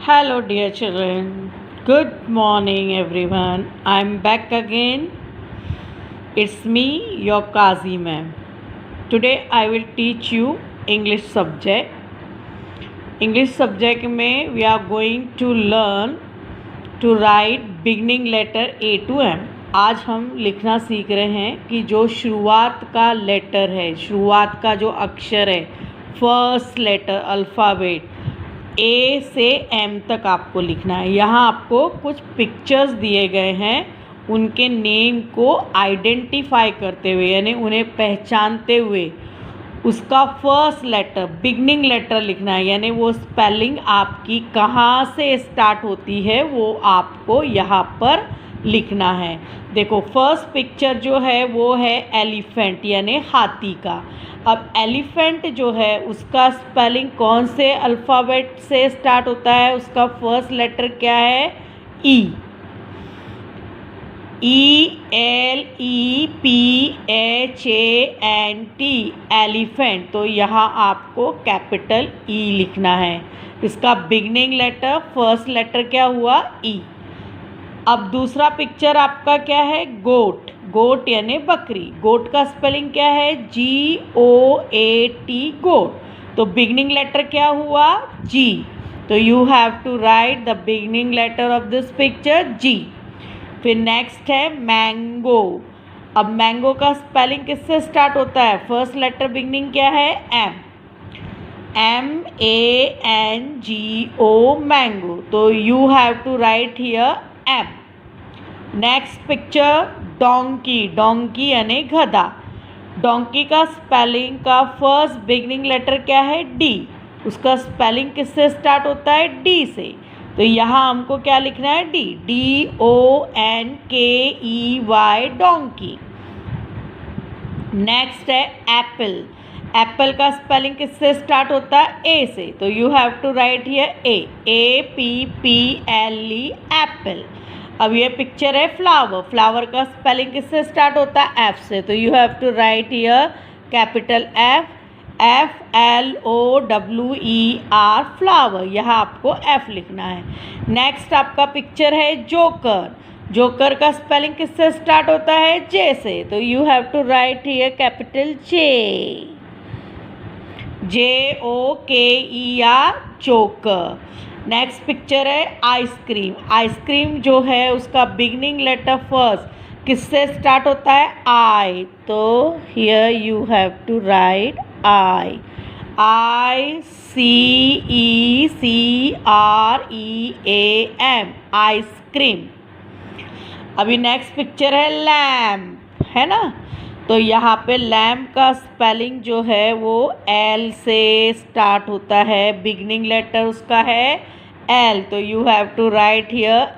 Hello, dear children. Good morning, everyone. I'm back again. It's me, your Kazi ma'am. Today, I will teach you English subject. English subject में we are going to learn to write beginning letter A to M. आज हम लिखना सीख रहे हैं कि जो शुरुआत का लेटर है, शुरुआत का जो अक्षर है, फर्स्ट लेटर अल्फ़ाबेट ए से एम तक आपको लिखना है। यहाँ आपको कुछ पिक्चर्स दिए गए हैं, उनके नेम को आइडेंटिफाई करते हुए यानी उन्हें पहचानते हुए उसका फर्स्ट लेटर बिगनिंग लेटर लिखना है, यानी वो स्पेलिंग आपकी कहाँ से स्टार्ट होती है वो आपको यहाँ पर लिखना है। देखो फर्स्ट पिक्चर जो है वो है एलिफेंट यानी हाथी का। अब एलिफेंट जो है उसका स्पेलिंग कौन से अल्फ़ाबेट से स्टार्ट होता है, उसका फर्स्ट लेटर क्या है? ई। ELEPHANT elephant. तो यहाँ आपको कैपिटल ई लिखना है। इसका बिगनिंग लेटर फर्स्ट लेटर क्या हुआ? ई। अब दूसरा पिक्चर आपका क्या है? गोट। गोट यानी बकरी। गोट का स्पेलिंग क्या है? GOAT गोट। तो बिगनिंग लेटर क्या हुआ? जी। तो you have to write the beginning letter of this picture G. फिर नेक्स्ट है मैंगो। अब मैंगो का स्पेलिंग किससे स्टार्ट होता है? फर्स्ट लेटर बिगनिंग क्या है? एम। MANGO mango. तो you have to write here M. Next picture donkey. Donkey यानी गधा। डोंकी का स्पेलिंग का फर्स्ट बिगनिंग लेटर क्या है? डी। उसका स्पेलिंग किससे स्टार्ट होता है? डी से। तो यहाँ हमको क्या लिखना है? डी। DONKEY donkey. नेक्स्ट है एप्पल। एप्पल का स्पेलिंग किससे स्टार्ट होता है? ए से। तो you have to write here APPLE apple. अब ये पिक्चर है फ्लावर। फ्लावर का स्पेलिंग किससे स्टार्ट होता है? एफ से। तो you have to write here capital FFLOWER flower. यहाँ आपको एफ लिखना है। नेक्स्ट आपका पिक्चर है जोकर। जोकर का स्पेलिंग किससे स्टार्ट होता है? जे से। तो you have to write here capital JOKER joker. Next picture है आइसक्रीम। आइसक्रीम जो है उसका बिगनिंग लेटर फर्स्ट किससे स्टार्ट होता है? आई। तो here you have to write I. ICECREAM ice cream. अभी नेक्स्ट पिक्चर है लैम्प, है ना? तो यहाँ पे लैम्प का स्पेलिंग जो है वो एल से स्टार्ट होता है, बिगनिंग लेटर उसका है एल। तो you have to write here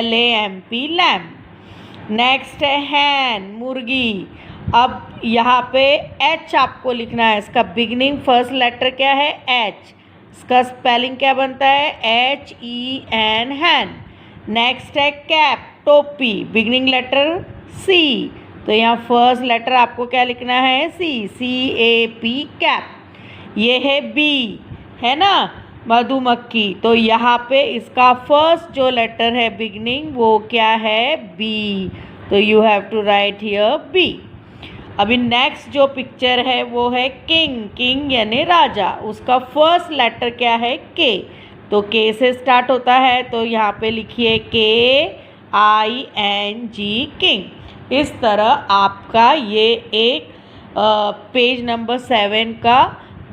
LAMP lamp. Next है हैन मुर्गी। अब यहाँ पे एच आपको लिखना है। इसका बिगनिंग फर्स्ट लेटर क्या है? एच। इसका स्पेलिंग क्या बनता है? HEN हैन। नेक्स्ट है कैप टोपी। बिगनिंग लेटर सी। तो यहाँ फर्स्ट लेटर आपको क्या लिखना है? CAP cap. ये है बी, है ना? मधुमक्खी। तो यहाँ पे इसका फर्स्ट जो लेटर है बिगनिंग वो क्या है? बी। तो you have to write here B. अभी नेक्स्ट जो पिक्चर है वो है किंग। किंग यानी राजा। उसका फर्स्ट लेटर क्या है? के। तो के से स्टार्ट होता है। तो यहाँ पे लिखिए KING किंग। इस तरह आपका ये एक पेज नंबर 7 का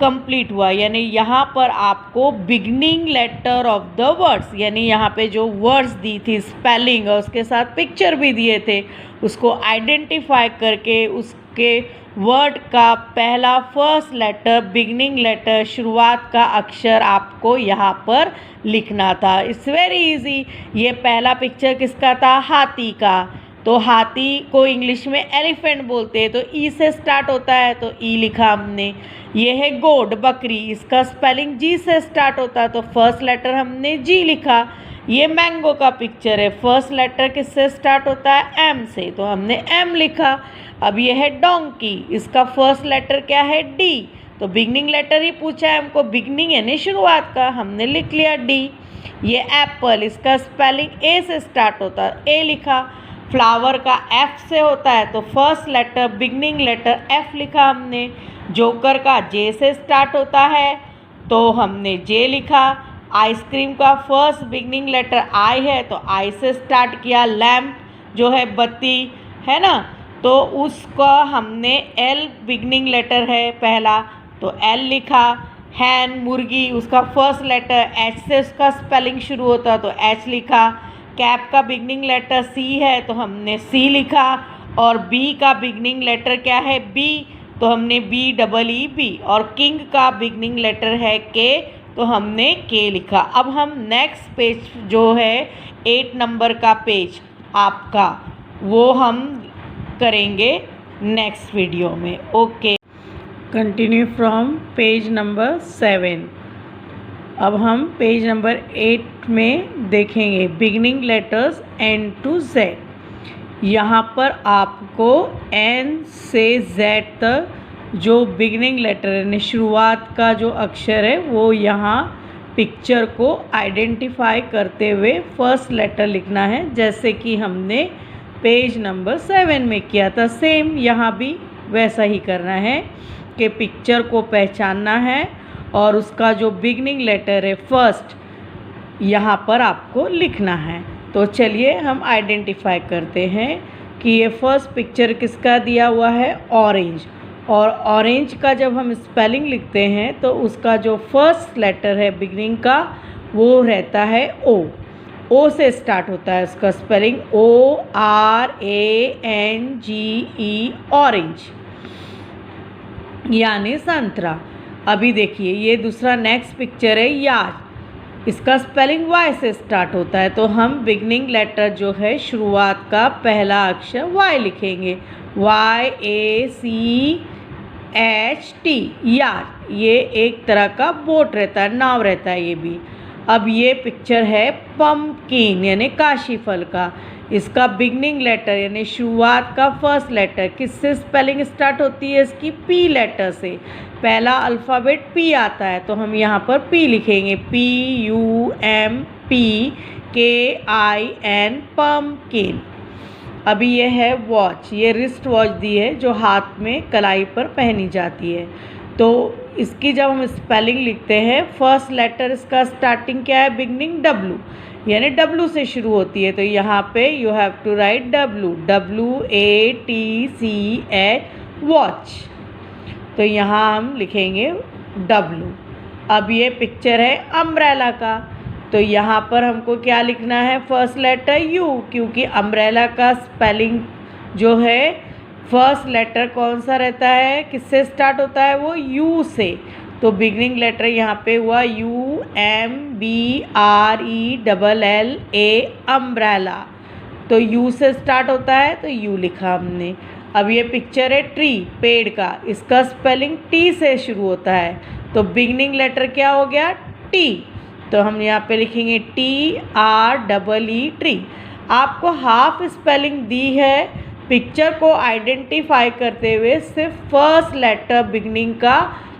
कंप्लीट हुआ। यानी यहाँ पर आपको beginning letter of the words यानी यहाँ पे जो वर्ड्स दी थी स्पेलिंग और उसके साथ पिक्चर भी दिए थे उसको आइडेंटिफाई करके उसके वर्ड का पहला फर्स्ट लेटर बिगनिंग लेटर शुरुआत का अक्षर आपको यहाँ पर लिखना था। It's very easy. ये पहला पिक्चर किसका था? हाथी का। तो हाथी को इंग्लिश में एलिफेंट बोलते हैं। तो ई से स्टार्ट होता है तो ई लिखा हमने। ये है गोट बकरी। इसका स्पेलिंग जी से स्टार्ट होता है तो फर्स्ट लेटर हमने जी लिखा। ये मैंगो का पिक्चर है। फर्स्ट लेटर किससे स्टार्ट होता है? एम से। तो हमने एम लिखा। अब ये है डोंकी। इसका फर्स्ट लेटर क्या है? डी। तो बिगनिंग लेटर ही पूछा है हमको, बिगनिंग यानी शुरुआत का, हमने लिख लिया डी। ये एप्पल, इसका स्पेलिंग ए से स्टार्ट होता है, ए लिखा। फ्लावर का एफ से होता है तो first letter beginning letter F लिखा हमने। जोकर का जे से स्टार्ट होता है तो हमने जे लिखा। आइसक्रीम का फर्स्ट बिगनिंग लेटर आई है तो आई से स्टार्ट किया। लैम्प जो है बत्ती है ना, तो उसका हमने एल बिगनिंग लेटर है पहला तो एल लिखा। हैन मुर्गी, उसका फर्स्ट लेटर एच से उसका स्पेलिंग शुरू होता तो एच लिखा। कैप का बिगनिंग लेटर सी है तो हमने सी लिखा। और बी का बिगनिंग लेटर क्या है, बी, तो हमने बी डबल ई बी। और किंग का बिगनिंग लेटर है के तो हमने के लिखा। अब हम नेक्स्ट पेज जो है 8 नंबर का पेज आपका, वो हम करेंगे नेक्स्ट वीडियो में। Okay, continue from page number 7। अब हम पेज नंबर 8 में देखेंगे beginning letters N to Z. यहाँ पर आपको एन से जेड तक जो बिगनिंग लेटर यानी शुरुआत का जो अक्षर है वो यहाँ पिक्चर को आइडेंटिफाई करते हुए फर्स्ट लेटर लिखना है, जैसे कि हमने पेज नंबर 7 में किया था। सेम यहाँ भी वैसा ही करना है कि पिक्चर को पहचानना है और उसका जो बिगनिंग लेटर है फर्स्ट यहाँ पर आपको लिखना है। तो चलिए हम आइडेंटिफाई करते हैं कि ये फर्स्ट पिक्चर किसका दिया हुआ है, ऑरेंज। और ऑरेंज का जब हम स्पेलिंग लिखते हैं तो उसका जो फर्स्ट लेटर है बिगनिंग का वो रहता है ओ। ओ से स्टार्ट होता है उसका spelling, O R A N G E, orange यानी संतरा। अभी देखिए ये दूसरा नेक्स्ट पिक्चर है याज, इसका स्पेलिंग वाई से स्टार्ट होता है तो हम बिगनिंग लेटर जो है शुरुआत का पहला अक्षर वाई लिखेंगे, वाई ए सी एच टी, याज। ये एक तरह का बोट रहता है, नाव रहता है ये भी। अब ये पिक्चर है पम्पकिन यानी काशी फल का, इसका बिगनिंग लेटर यानी शुरुआत का फर्स्ट लेटर किससे स्पेलिंग स्टार्ट होती है इसकी, पी लेटर से। पहला अल्फ़ाबेट पी आता है तो हम यहाँ पर पी लिखेंगे, पी यू एम पी के आई एन, पम्पकिन। अभी ये है वॉच, ये रिस्ट वॉच दी है जो हाथ में कलाई पर पहनी जाती है। तो इसकी जब हम स्पेलिंग लिखते हैं फर्स्ट लेटर इसका स्टार्टिंग क्या है, बिगनिंग डब्लू यानी डब्लू से शुरू होती है तो यहाँ पे you have to write W, W A T C H, watch. तो यहाँ हम लिखेंगे डब्लू। अब ये पिक्चर है अम्ब्रेला का, तो यहाँ पर हमको क्या लिखना है, फर्स्ट लेटर यू, क्योंकि अम्ब्रेला का स्पेलिंग जो है फर्स्ट लेटर कौन सा रहता है, किससे स्टार्ट होता है, वो यू से। तो बिगनिंग लेटर यहाँ पे हुआ U M B R E double L A, umbrella. तो यू से स्टार्ट होता है तो यू लिखा हमने। अब ये पिक्चर है ट्री, पेड़ का, इसका स्पेलिंग टी से शुरू होता है तो बिगनिंग लेटर क्या हो गया, टी। तो हम यहाँ पे लिखेंगे T R double E, tree. आपको हाफ स्पेलिंग दी है, पिक्चर को आइडेंटिफाई करते हुए सिर्फ फर्स्ट लेटर बिगनिंग का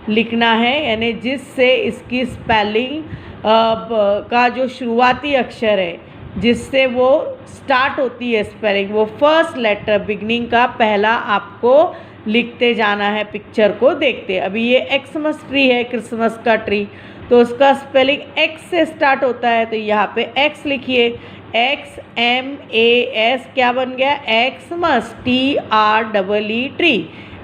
लिखना है, यानी जिससे इसकी स्पेलिंग का जो शुरुआती अक्षर है जिससे वो स्टार्ट होती है स्पेलिंग, वो फर्स्ट लेटर बिगनिंग का पहला आपको लिखते जाना है पिक्चर को देखते। अभी ये एक्समस ट्री है, क्रिसमस का ट्री, तो उसका स्पेलिंग एक्स से स्टार्ट होता है तो यहाँ पे एक्स लिखिए, एक्स एम ए एस क्या बन गया, Xmas, T R double E, tree,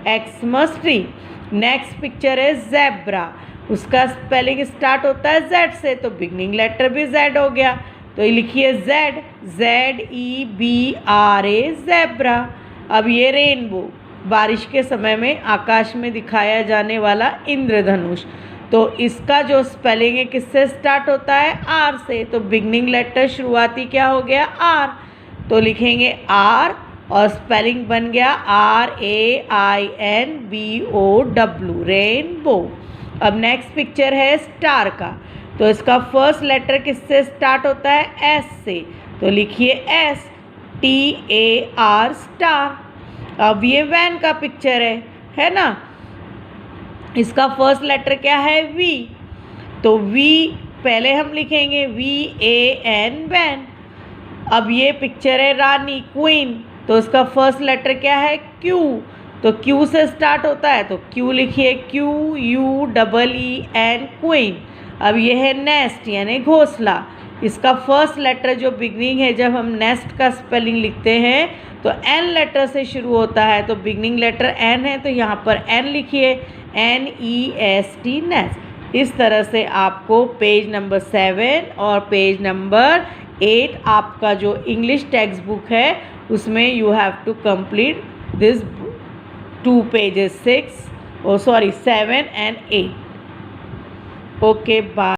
Xmas tree. Next picture है ज़ेब्रा, उसका स्पेलिंग स्टार्ट होता है जेड से तो बिगनिंग लेटर भी जेड हो गया तो ये लिखिए Z, Z E B R A, zebra. अब ये रेनबो, बारिश के समय में आकाश में दिखाया जाने वाला इंद्रधनुष, तो इसका जो स्पेलिंग है किससे स्टार्ट होता है, आर से, तो बिगनिंग लेटर शुरुआती क्या हो गया, आर, तो लिखेंगे आर और स्पेलिंग बन गया R A I N B O W, rainbow. अब नेक्स्ट पिक्चर है स्टार का, तो इसका फर्स्ट लेटर किससे स्टार्ट होता है, एस से, तो लिखिए S, T A R, star. अब ये वैन का पिक्चर है ना, इसका फर्स्ट लेटर क्या है, वी, तो वी पहले हम लिखेंगे VAN वैन। अब ये पिक्चर है रानी, क्वीन, तो उसका फर्स्ट लेटर क्या है? Q। तो Q से स्टार्ट होता है, तो Q लिखिए, QUEEN, क्वीन। अब ये है नेस्ट यानी घोंसला। इसका फर्स्ट लेटर जो बिगनिंग है, जब हम नेस्ट का स्पेलिंग लिखते हैं तो N लेटर से शुरू होता है, तो बिगनिंग लेटर N है, तो यहाँ पर N लिखिए, NEST, नेस्ट। इस तरह से आपको पेज नंबर 7 और पेज नंबर 8 आपका जो इंग्लिश टेक्स्ट बुक है उसमें you have to complete this 2 pages 7 and 8। Okay, bye.